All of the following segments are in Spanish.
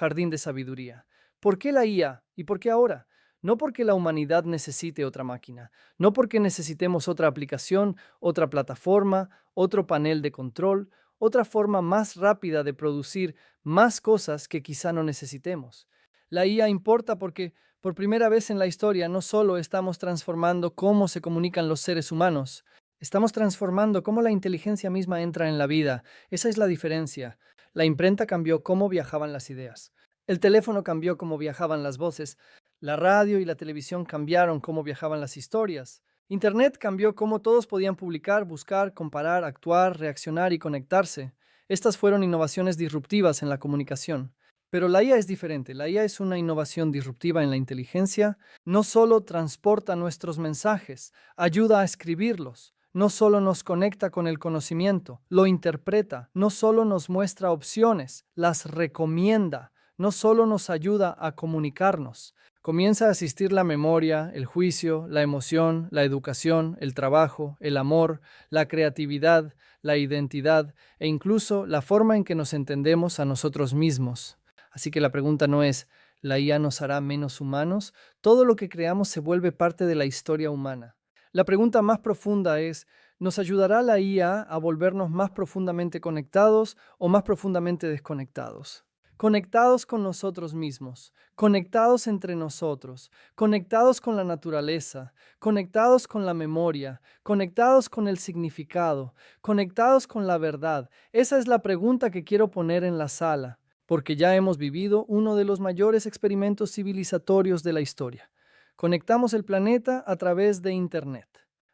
Jardín de Sabiduría. ¿Por qué la IA y por qué ahora? No porque la humanidad necesite otra máquina, no porque necesitemos otra aplicación, otra plataforma, otro panel de control, otra forma más rápida de producir más cosas que quizá no necesitemos. La IA importa porque por primera vez en la historia no solo estamos transformando cómo se comunican los seres humanos, estamos transformando cómo la inteligencia misma entra en la vida. Esa es la diferencia. La imprenta cambió cómo viajaban las ideas. El teléfono cambió cómo viajaban las voces. La radio y la televisión cambiaron cómo viajaban las historias. Internet cambió cómo todos podían publicar, buscar, comparar, actuar, reaccionar y conectarse. Estas fueron innovaciones disruptivas en la comunicación. Pero la IA es diferente. La IA es una innovación disruptiva en la inteligencia. No solo transporta nuestros mensajes, ayuda a escribirlos. No solo nos conecta con el conocimiento, lo interpreta. No solo nos muestra opciones, las recomienda. No solo nos ayuda a comunicarnos. Comienza a asistir la memoria, el juicio, la emoción, la educación, el trabajo, el amor, la creatividad, la identidad e incluso la forma en que nos entendemos a nosotros mismos. Así que la pregunta no es, ¿la IA nos hará menos humanos? Todo lo que creamos se vuelve parte de la historia humana. La pregunta más profunda es, ¿nos ayudará la IA a volvernos más profundamente conectados o más profundamente desconectados? Conectados con nosotros mismos, conectados entre nosotros, conectados con la naturaleza, conectados con la memoria, conectados con el significado, conectados con la verdad. Esa es la pregunta que quiero poner en la sala, porque ya hemos vivido uno de los mayores experimentos civilizatorios de la historia. Conectamos el planeta a través de Internet.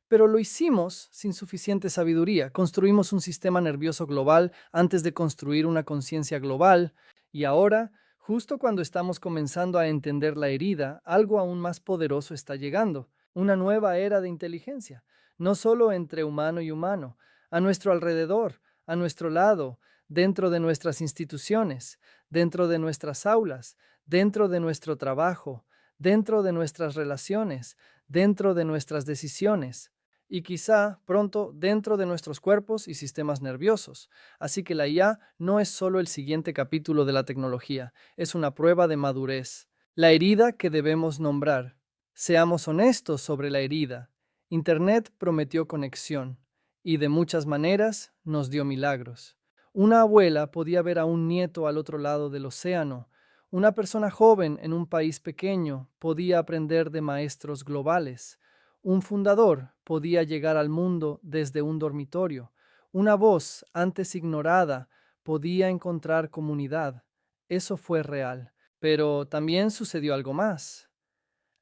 Pero lo hicimos sin suficiente sabiduría. Construimos un sistema nervioso global antes de construir una conciencia global. Y ahora, justo cuando estamos comenzando a entender la herida, algo aún más poderoso está llegando. Una nueva era de inteligencia. No solo entre humano y humano, a nuestro alrededor, a nuestro lado, dentro de nuestras instituciones, dentro de nuestras aulas, dentro de nuestro trabajo, dentro de nuestras relaciones, dentro de nuestras decisiones y quizá pronto dentro de nuestros cuerpos y sistemas nerviosos. Así que la IA no es solo el siguiente capítulo de la tecnología, es una prueba de madurez. La herida que debemos nombrar. Seamos honestos sobre la herida. Internet prometió conexión y de muchas maneras nos dio milagros. Una abuela podía ver a un nieto al otro lado del océano. Una persona joven en un país pequeño podía aprender de maestros globales. Un fundador podía llegar al mundo desde un dormitorio. Una voz antes ignorada podía encontrar comunidad. Eso fue real. Pero también sucedió algo más.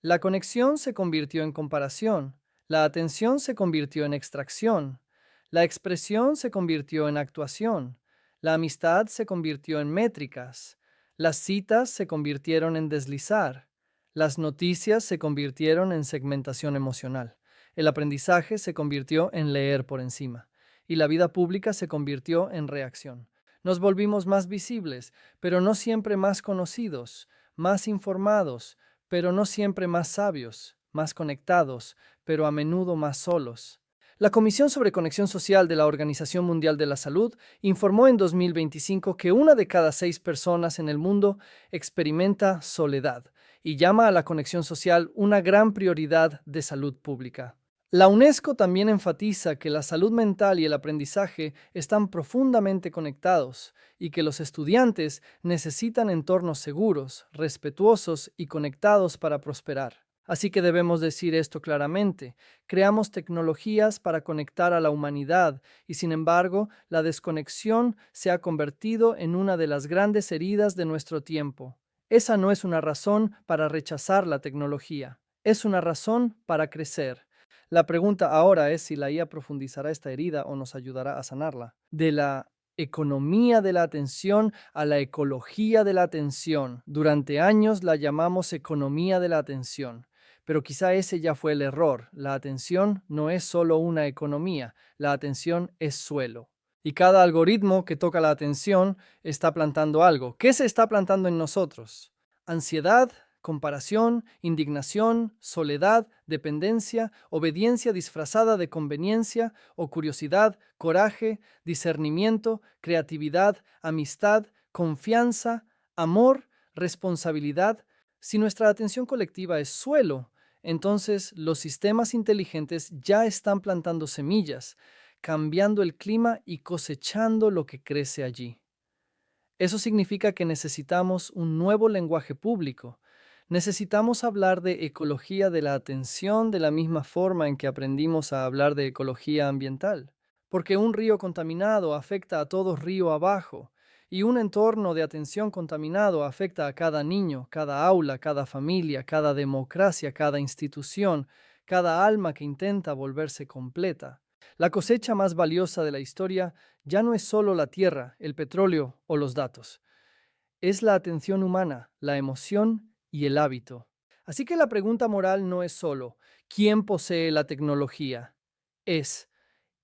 La conexión se convirtió en comparación. La atención se convirtió en extracción. La expresión se convirtió en actuación. La amistad se convirtió en métricas. Las citas se convirtieron en deslizar. Las noticias se convirtieron en segmentación emocional. El aprendizaje se convirtió en leer por encima. Y la vida pública se convirtió en reacción. Nos volvimos más visibles, pero no siempre más conocidos, más informados, pero no siempre más sabios, más conectados, pero a menudo más solos. La Comisión sobre Conexión Social de la Organización Mundial de la Salud informó en 2025 que una de cada 6 personas en el mundo experimenta soledad y llama a la conexión social una gran prioridad de salud pública. La UNESCO también enfatiza que la salud mental y el aprendizaje están profundamente conectados y que los estudiantes necesitan entornos seguros, respetuosos y conectados para prosperar. Así que debemos decir esto claramente. Creamos tecnologías para conectar a la humanidad y sin embargo, la desconexión se ha convertido en una de las grandes heridas de nuestro tiempo. Esa no es una razón para rechazar la tecnología, es una razón para crecer. La pregunta ahora es si la IA profundizará esta herida o nos ayudará a sanarla. De la economía de la atención a la ecología de la atención. Durante años la llamamos economía de la atención, pero quizá ese ya fue el error. La atención no es solo una economía, la atención es suelo. Y cada algoritmo que toca la atención está plantando algo. ¿Qué se está plantando en nosotros? Ansiedad, comparación, indignación, soledad, dependencia, obediencia disfrazada de conveniencia o curiosidad, coraje, discernimiento, creatividad, amistad, confianza, amor, responsabilidad. Si nuestra atención colectiva es suelo, entonces los sistemas inteligentes ya están plantando semillas, cambiando el clima y cosechando lo que crece allí. Eso significa que necesitamos un nuevo lenguaje público. Necesitamos hablar de ecología de la atención de la misma forma en que aprendimos a hablar de ecología ambiental. Porque un río contaminado afecta a todo río abajo, y un entorno de atención contaminado afecta a cada niño, cada aula, cada familia, cada democracia, cada institución, cada alma que intenta volverse completa. La cosecha más valiosa de la historia ya no es solo la tierra, el petróleo o los datos. Es la atención humana, la emoción y el hábito. Así que la pregunta moral no es solo ¿quién posee la tecnología? Es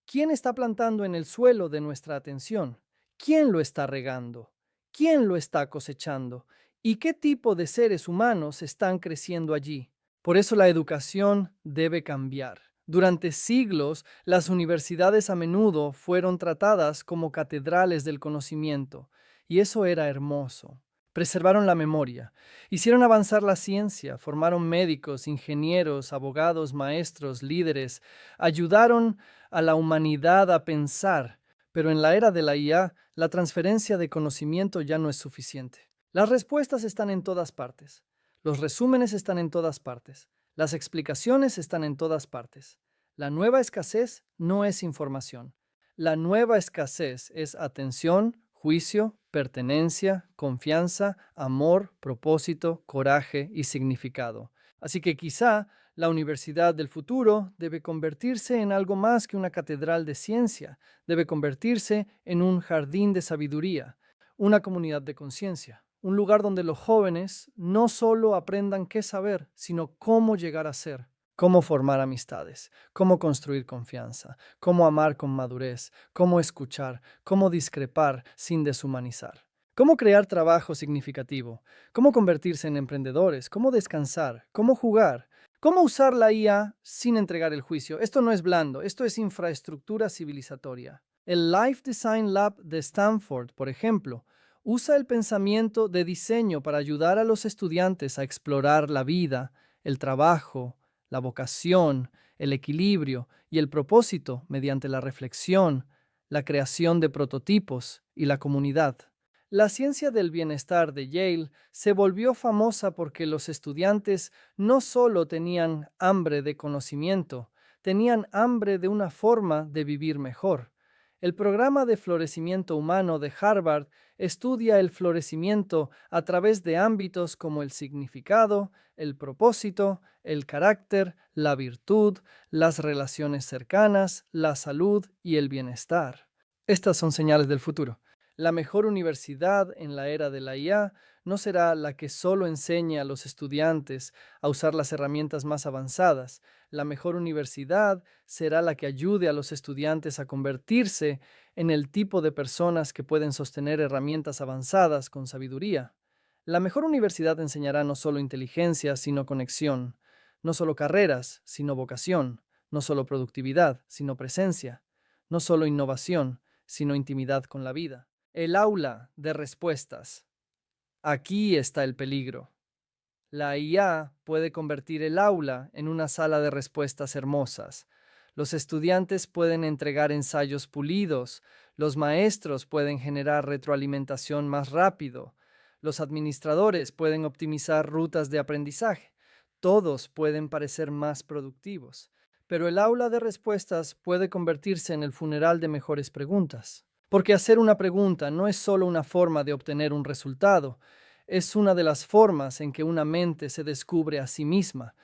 ¿quién está plantando en el suelo de nuestra atención? ¿Quién lo está regando? ¿Quién lo está cosechando? ¿Y qué tipo de seres humanos están creciendo allí? Por eso la educación debe cambiar. Durante siglos, las universidades a menudo fueron tratadas como catedrales del conocimiento, y eso era hermoso. Preservaron la memoria, hicieron avanzar la ciencia, formaron médicos, ingenieros, abogados, maestros, líderes, ayudaron a la humanidad a pensar, pero en la era de la IA, la transferencia de conocimiento ya no es suficiente. Las respuestas están en todas partes, los resúmenes están en todas partes, las explicaciones están en todas partes. La nueva escasez no es información. La nueva escasez es atención, juicio, pertenencia, confianza, amor, propósito, coraje y significado. Así que quizá la universidad del futuro debe convertirse en algo más que una catedral de ciencia, debe convertirse en un jardín de sabiduría, una comunidad de conciencia, un lugar donde los jóvenes no solo aprendan qué saber, sino cómo llegar a ser, cómo formar amistades, cómo construir confianza, cómo amar con madurez, cómo escuchar, cómo discrepar sin deshumanizar. Cómo crear trabajo significativo, cómo convertirse en emprendedores, cómo descansar, cómo jugar, cómo usar la IA sin entregar el juicio. Esto no es blando, esto es infraestructura civilizatoria. El Life Design Lab de Stanford, por ejemplo, usa el pensamiento de diseño para ayudar a los estudiantes a explorar la vida, el trabajo, la vocación, el equilibrio y el propósito mediante la reflexión, la creación de prototipos y la comunidad. La ciencia del bienestar de Yale se volvió famosa porque los estudiantes no solo tenían hambre de conocimiento, tenían hambre de una forma de vivir mejor. El programa de florecimiento humano de Harvard estudia el florecimiento a través de ámbitos como el significado, el propósito, el carácter, la virtud, las relaciones cercanas, la salud y el bienestar. Estas son señales del futuro. La mejor universidad en la era de la IA no será la que solo enseñe a los estudiantes a usar las herramientas más avanzadas. La mejor universidad será la que ayude a los estudiantes a convertirse en el tipo de personas que pueden sostener herramientas avanzadas con sabiduría. La mejor universidad enseñará no solo inteligencia, sino conexión, no solo carreras, sino vocación, no solo productividad, sino presencia, no solo innovación, sino intimidad con la vida. El aula de respuestas. Aquí está el peligro. La IA puede convertir el aula en una sala de respuestas hermosas. Los estudiantes pueden entregar ensayos pulidos, los maestros pueden generar retroalimentación más rápido, los administradores pueden optimizar rutas de aprendizaje, todos pueden parecer más productivos, pero el aula de respuestas puede convertirse en el funeral de mejores preguntas. Porque hacer una pregunta no es solo una forma de obtener un resultado, es una de las formas en que una mente se descubre a sí misma.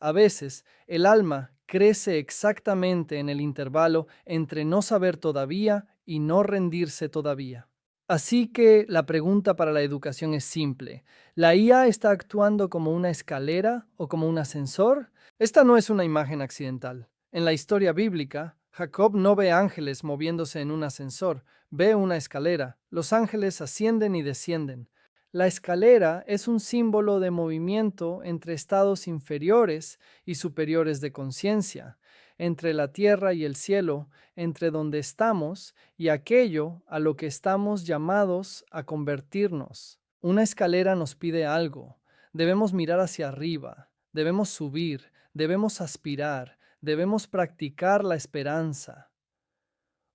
A veces, el alma crece exactamente en el intervalo entre no saber todavía y no rendirse todavía. Así que la pregunta para la educación es simple. ¿La IA está actuando como una escalera o como un ascensor? Esta no es una imagen accidental. En la historia bíblica, Jacob no ve ángeles moviéndose en un ascensor, ve una escalera. Los ángeles ascienden y descienden. La escalera es un símbolo de movimiento entre estados inferiores y superiores de conciencia, entre la tierra y el cielo, entre donde estamos y aquello a lo que estamos llamados a convertirnos. Una escalera nos pide algo. Debemos mirar hacia arriba, debemos subir, debemos aspirar, debemos practicar la esperanza.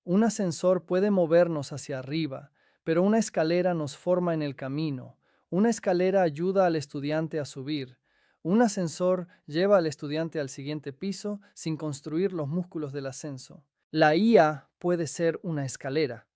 Un ascensor puede movernos hacia arriba, pero una escalera nos forma en el camino. Una escalera ayuda al estudiante a subir. Un ascensor lleva al estudiante al siguiente piso sin construir los músculos del ascenso. La IA puede ser una escalera.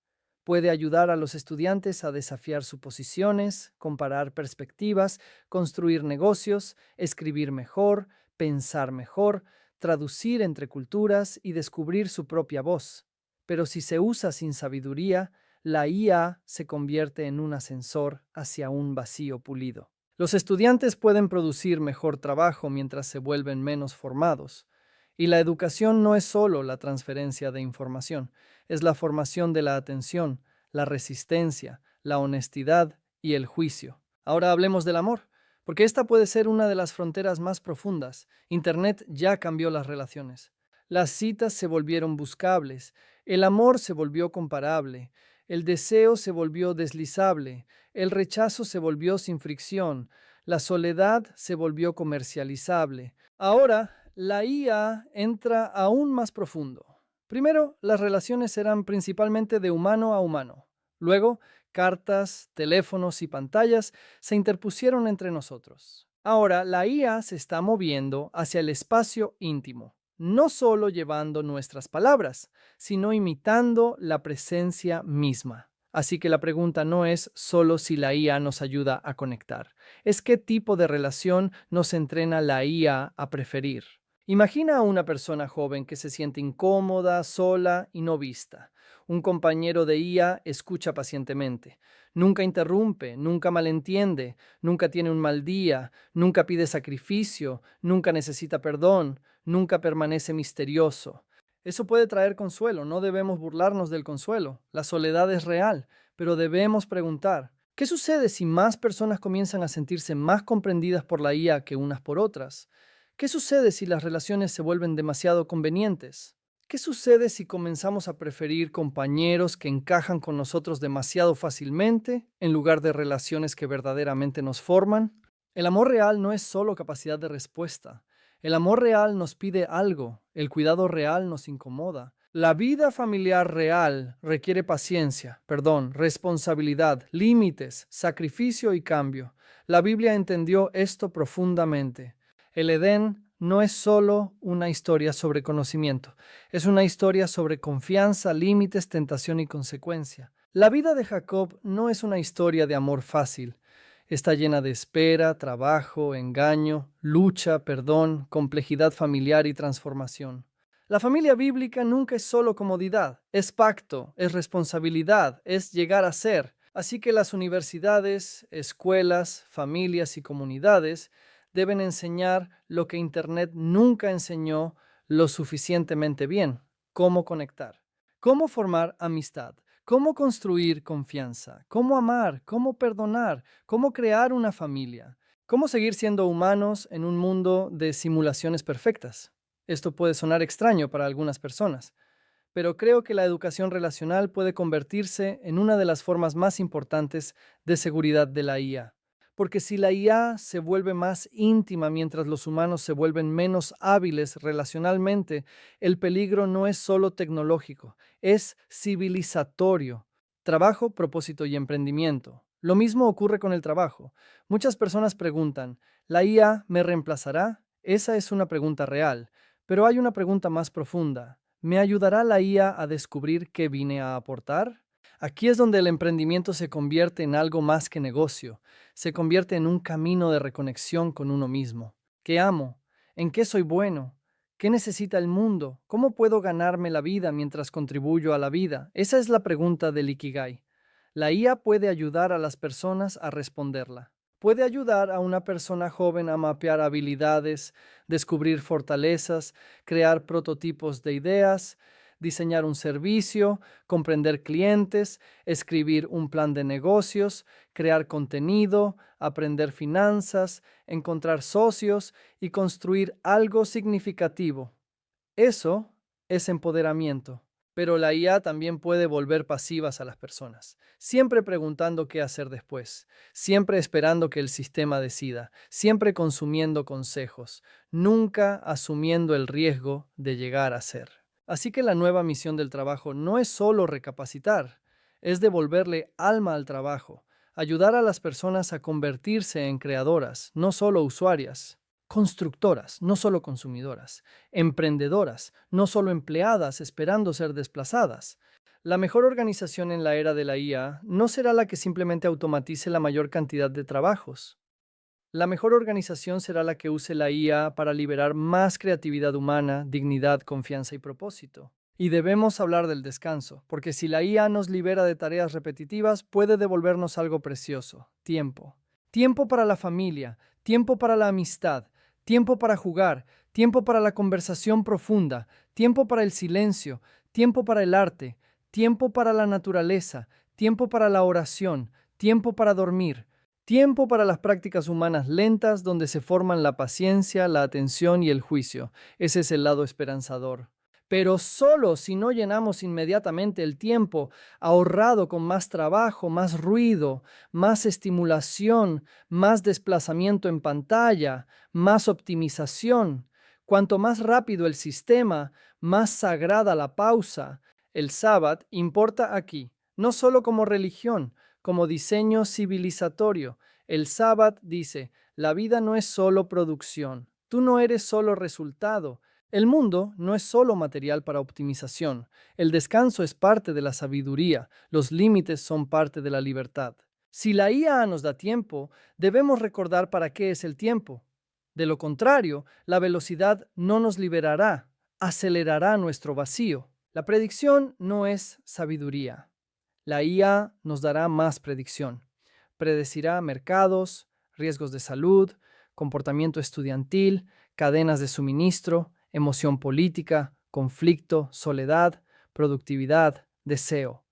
Puede ayudar a los estudiantes a desafiar suposiciones, comparar perspectivas, construir negocios, escribir mejor, pensar mejor, traducir entre culturas y descubrir su propia voz. Pero si se usa sin sabiduría, la IA se convierte en un ascensor hacia un vacío pulido. Los estudiantes pueden producir mejor trabajo mientras se vuelven menos formados. Y la educación no es solo la transferencia de información, es la formación de la atención, la resistencia, la honestidad y el juicio. Ahora hablemos del amor, porque esta puede ser una de las fronteras más profundas. Internet ya cambió las relaciones. Las citas se volvieron buscables, el amor se volvió comparable, el deseo se volvió deslizable, el rechazo se volvió sin fricción, la soledad se volvió comercializable. Ahora, la IA entra aún más profundo. Primero, las relaciones eran principalmente de humano a humano. Luego, cartas, teléfonos y pantallas se interpusieron entre nosotros. Ahora, la IA se está moviendo hacia el espacio íntimo, no solo llevando nuestras palabras, sino imitando la presencia misma. Así que la pregunta no es solo si la IA nos ayuda a conectar, es qué tipo de relación nos entrena la IA a preferir. Imagina a una persona joven que se siente incómoda, sola y no vista. Un compañero de IA escucha pacientemente. Nunca interrumpe, nunca malentiende, nunca tiene un mal día, nunca pide sacrificio, nunca necesita perdón, nunca permanece misterioso. Eso puede traer consuelo, no debemos burlarnos del consuelo. La soledad es real, pero debemos preguntar, ¿qué sucede si más personas comienzan a sentirse más comprendidas por la IA que unas por otras? ¿Qué sucede si las relaciones se vuelven demasiado convenientes? ¿Qué sucede si comenzamos a preferir compañeros que encajan con nosotros demasiado fácilmente en lugar de relaciones que verdaderamente nos forman? El amor real no es solo capacidad de respuesta. El amor real nos pide algo, el cuidado real nos incomoda. La vida familiar real requiere paciencia, perdón, responsabilidad, límites, sacrificio y cambio. La Biblia entendió esto profundamente. El Edén no es solo una historia sobre conocimiento, es una historia sobre confianza, límites, tentación y consecuencia. La vida de Jacob no es una historia de amor fácil. Está llena de espera, trabajo, engaño, lucha, perdón, complejidad familiar y transformación. La familia bíblica nunca es solo comodidad, es pacto, es responsabilidad, es llegar a ser. Así que las universidades, escuelas, familias y comunidades deben enseñar lo que Internet nunca enseñó lo suficientemente bien: cómo conectar, cómo formar amistad, cómo construir confianza, cómo amar, cómo perdonar, cómo crear una familia, cómo seguir siendo humanos en un mundo de simulaciones perfectas. Esto puede sonar extraño para algunas personas, pero creo que la educación relacional puede convertirse en una de las formas más importantes de seguridad de la IA. Porque si la IA se vuelve más íntima mientras los humanos se vuelven menos hábiles relacionalmente, el peligro no es solo tecnológico, es civilizatorio. Trabajo, propósito y emprendimiento. Lo mismo ocurre con el trabajo. Muchas personas preguntan, ¿la IA me reemplazará? Esa es una pregunta real, pero hay una pregunta más profunda. ¿Me ayudará la IA a descubrir qué vine a aportar? Aquí es donde el emprendimiento se convierte en algo más que negocio, se convierte en un camino de reconexión con uno mismo. ¿Qué amo? ¿En qué soy bueno? ¿Qué necesita el mundo? ¿Cómo puedo ganarme la vida mientras contribuyo a la vida? Esa es la pregunta del Ikigai. La IA puede ayudar a las personas a responderla. Puede ayudar a una persona joven a mapear habilidades, descubrir fortalezas, crear prototipos de ideas, diseñar un servicio, comprender clientes, escribir un plan de negocios, crear contenido, aprender finanzas, encontrar socios y construir algo significativo. Eso es empoderamiento. Pero la IA también puede volver pasivas a las personas, siempre preguntando qué hacer después, siempre esperando que el sistema decida, siempre consumiendo consejos, nunca asumiendo el riesgo de llegar a ser. Así que la nueva misión del trabajo no es solo recapacitar, es devolverle alma al trabajo, ayudar a las personas a convertirse en creadoras, no solo usuarias, constructoras, no solo consumidoras, emprendedoras, no solo empleadas esperando ser desplazadas. La mejor organización en la era de la IA no será la que simplemente automatice la mayor cantidad de trabajos. La mejor organización será la que use la IA para liberar más creatividad humana, dignidad, confianza y propósito. Y debemos hablar del descanso, porque si la IA nos libera de tareas repetitivas, puede devolvernos algo precioso: tiempo. Tiempo para la familia, tiempo para la amistad, tiempo para jugar, tiempo para la conversación profunda, tiempo para el silencio, tiempo para el arte, tiempo para la naturaleza, tiempo para la oración, tiempo para dormir. Tiempo para las prácticas humanas lentas donde se forman la paciencia, la atención y el juicio. Ese es el lado esperanzador. Pero solo si no llenamos inmediatamente el tiempo ahorrado con más trabajo, más ruido, más estimulación, más desplazamiento en pantalla, más optimización. Cuanto más rápido el sistema, más sagrada la pausa. El sábado importa aquí, no solo como religión, como diseño civilizatorio. El sábado dice: la vida no es solo producción, tú no eres solo resultado. El mundo no es solo material para optimización. El descanso es parte de la sabiduría, los límites son parte de la libertad. Si la IA nos da tiempo, debemos recordar para qué es el tiempo. De lo contrario, la velocidad no nos liberará, acelerará nuestro vacío. La predicción no es sabiduría. La IA nos dará más predicción. Predecirá mercados, riesgos de salud, comportamiento estudiantil, cadenas de suministro, emoción política, conflicto, soledad, productividad, deseo.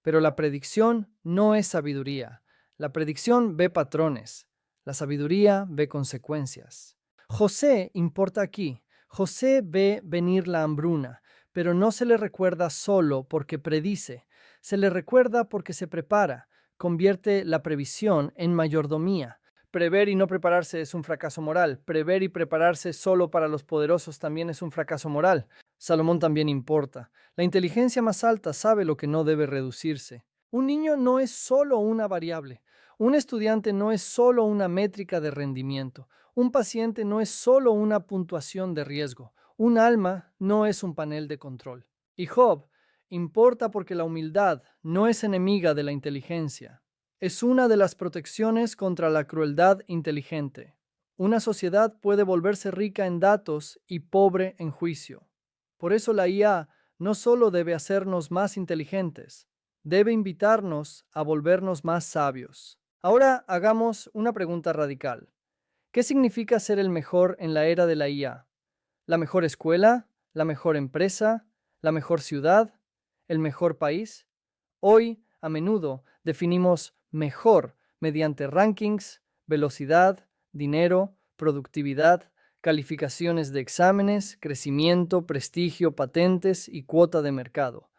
Pero la predicción no es sabiduría. La predicción ve patrones. La sabiduría ve consecuencias. José importa aquí. José ve venir la hambruna, pero no se le recuerda solo porque predice. Se le recuerda porque se prepara. Convierte la previsión en mayordomía. Prever y no prepararse es un fracaso moral. Prever y prepararse solo para los poderosos también es un fracaso moral. Salomón también importa. La inteligencia más alta sabe lo que no debe reducirse. Un niño no es solo una variable. Un estudiante no es solo una métrica de rendimiento. Un paciente no es solo una puntuación de riesgo. Un alma no es un panel de control. Y Job importa porque la humildad no es enemiga de la inteligencia. Es una de las protecciones contra la crueldad inteligente. Una sociedad puede volverse rica en datos y pobre en juicio. Por eso la IA no solo debe hacernos más inteligentes, debe invitarnos a volvernos más sabios. Ahora hagamos una pregunta radical. ¿Qué significa ser el mejor en la era de la IA? ¿La mejor escuela? ¿La mejor empresa? ¿La mejor ciudad? ¿El mejor país? Hoy, a menudo, definimos mejor mediante rankings, velocidad, dinero, productividad, calificaciones de exámenes, crecimiento, prestigio, patentes y cuota de mercado.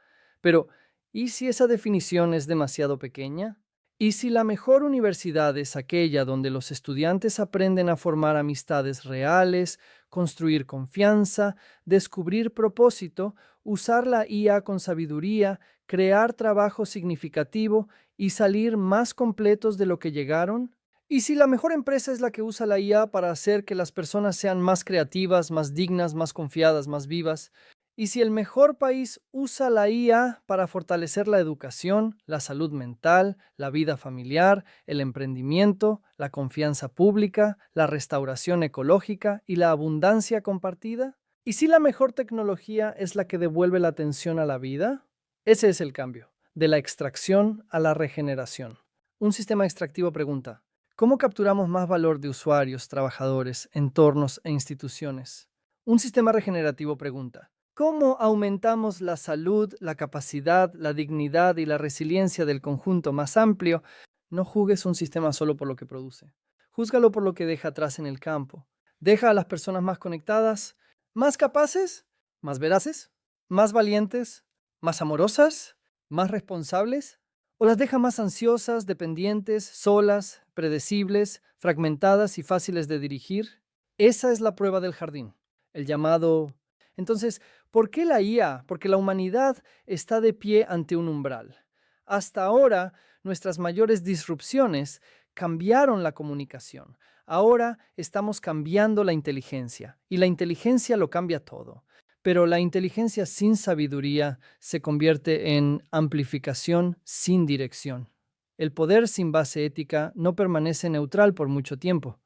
Pero, ¿y si esa definición es demasiado pequeña? ¿Y si la mejor universidad es aquella donde los estudiantes aprenden a formar amistades reales, construir confianza, descubrir propósito, usar la IA con sabiduría, crear trabajo significativo y salir más completos de lo que llegaron? ¿Y si la mejor empresa es la que usa la IA para hacer que las personas sean más creativas, más dignas, más confiadas, más vivas? ¿Y si el mejor país usa la IA para fortalecer la educación, la salud mental, la vida familiar, el emprendimiento, la confianza pública, la restauración ecológica y la abundancia compartida? ¿Y si la mejor tecnología es la que devuelve la atención a la vida? Ese es el cambio, de la extracción a la regeneración. Un sistema extractivo pregunta: ¿cómo capturamos más valor de usuarios, trabajadores, entornos e instituciones? Un sistema regenerativo pregunta: ¿cómo aumentamos la salud, la capacidad, la dignidad y la resiliencia del conjunto más amplio? No juzgues un sistema solo por lo que produce. Júzgalo por lo que deja atrás en el campo. Deja a las personas más conectadas, más capaces, más veraces, más valientes, ¿Más amorosas? ¿Más responsables? ¿O las deja más ansiosas, dependientes, solas, predecibles, fragmentadas y fáciles de dirigir? Esa es la prueba del jardín, el llamado... Entonces, ¿por qué la IA? Porque la humanidad está de pie ante un umbral. Hasta ahora, nuestras mayores disrupciones cambiaron la comunicación. Ahora estamos cambiando la inteligencia, y la inteligencia lo cambia todo. Pero la inteligencia sin sabiduría se convierte en amplificación sin dirección. El poder sin base ética no permanece neutral por mucho tiempo,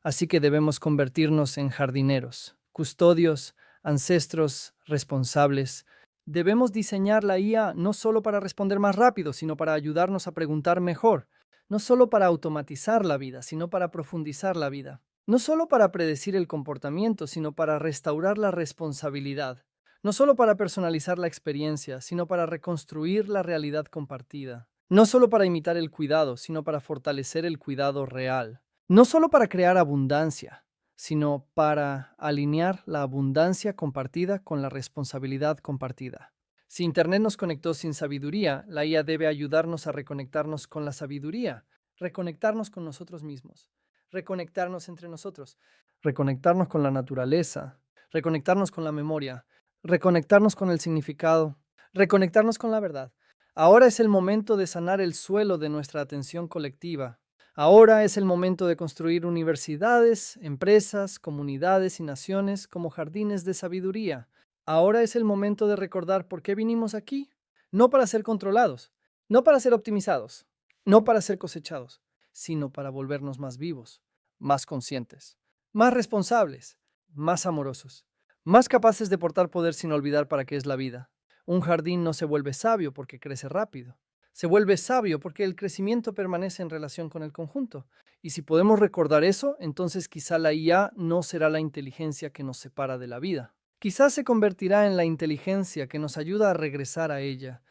así que debemos convertirnos en jardineros, custodios, ancestros, responsables. Debemos diseñar la IA no solo para responder más rápido, sino para ayudarnos a preguntar mejor, no solo para automatizar la vida, sino para profundizar la vida. No solo para predecir el comportamiento, sino para restaurar la responsabilidad. No solo para personalizar la experiencia, sino para reconstruir la realidad compartida. No solo para imitar el cuidado, sino para fortalecer el cuidado real. No solo para crear abundancia, sino para alinear la abundancia compartida con la responsabilidad compartida. Si Internet nos conectó sin sabiduría, la IA debe ayudarnos a reconectarnos con la sabiduría, reconectarnos con nosotros mismos, reconectarnos entre nosotros, reconectarnos con la naturaleza, reconectarnos con la memoria, reconectarnos con el significado, reconectarnos con la verdad. Ahora es el momento de sanar el suelo de nuestra atención colectiva. Ahora es el momento de construir universidades, empresas, comunidades y naciones como jardines de sabiduría. Ahora es el momento de recordar por qué vinimos aquí. No para ser controlados, no para ser optimizados, no para ser cosechados, sino para volvernos más vivos, más conscientes, más responsables, más amorosos, más capaces de portar poder sin olvidar para qué es la vida. Un jardín no se vuelve sabio porque crece rápido. Se vuelve sabio porque el crecimiento permanece en relación con el conjunto. Y si podemos recordar eso, entonces quizá la IA no será la inteligencia que nos separa de la vida. Quizás se convertirá en la inteligencia que nos ayuda a regresar a ella,